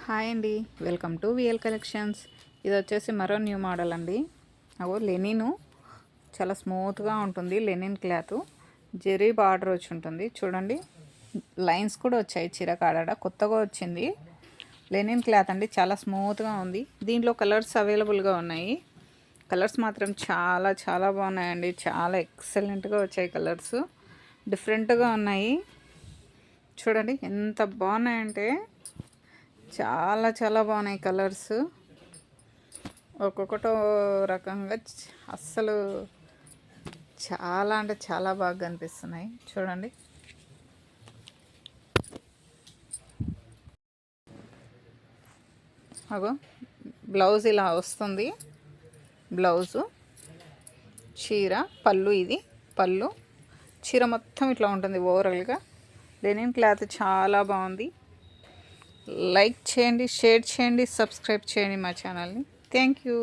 Hi అండి, welcome to VL collections. ఇది వచ్చేసి మరో న్యూ మోడల్ అండి. లెనిన్ చాలా స్మూత్గా ఉంటుంది. లెనిన్ క్లాత్ జెరీ బార్డర్ వచ్చి ఉంటుంది. చూడండి, లైన్స్ కూడా వచ్చాయి. చీర కాడ కొత్తగా వచ్చింది లెనిన్ క్లాత్ అండి. చాలా స్మూత్గా ఉంది. దీంట్లో కలర్స్ అవైలబుల్గా ఉన్నాయి. కలర్స్ మాత్రం చాలా చాలా బాగున్నాయండి. చాలా ఎక్సలెంట్గా వచ్చాయి. కలర్స్ డిఫరెంట్గా ఉన్నాయి. చూడండి ఎంత బాగున్నాయంటే చాలా చాలా బాగున్నాయి కలర్స్. ఒక్కొక్కటో రకంగా అస్సలు చాలా అంటే చాలా బాగా కనిపిస్తున్నాయి. చూడండి, బ్లౌజ్ ఇలా వస్తుంది. బ్లౌజు, చీర, పళ్ళు. ఇది పళ్ళు. చీర మొత్తం ఇట్లా ఉంటుంది. ఓవరాల్గా లెనిన్ క్లాత్ చాలా బాగుంది. లైక్ చేయండి, షేర్ చేయండి, సబ్స్క్రైబ్ చేయండి మా ఛానల్ని. Thank you.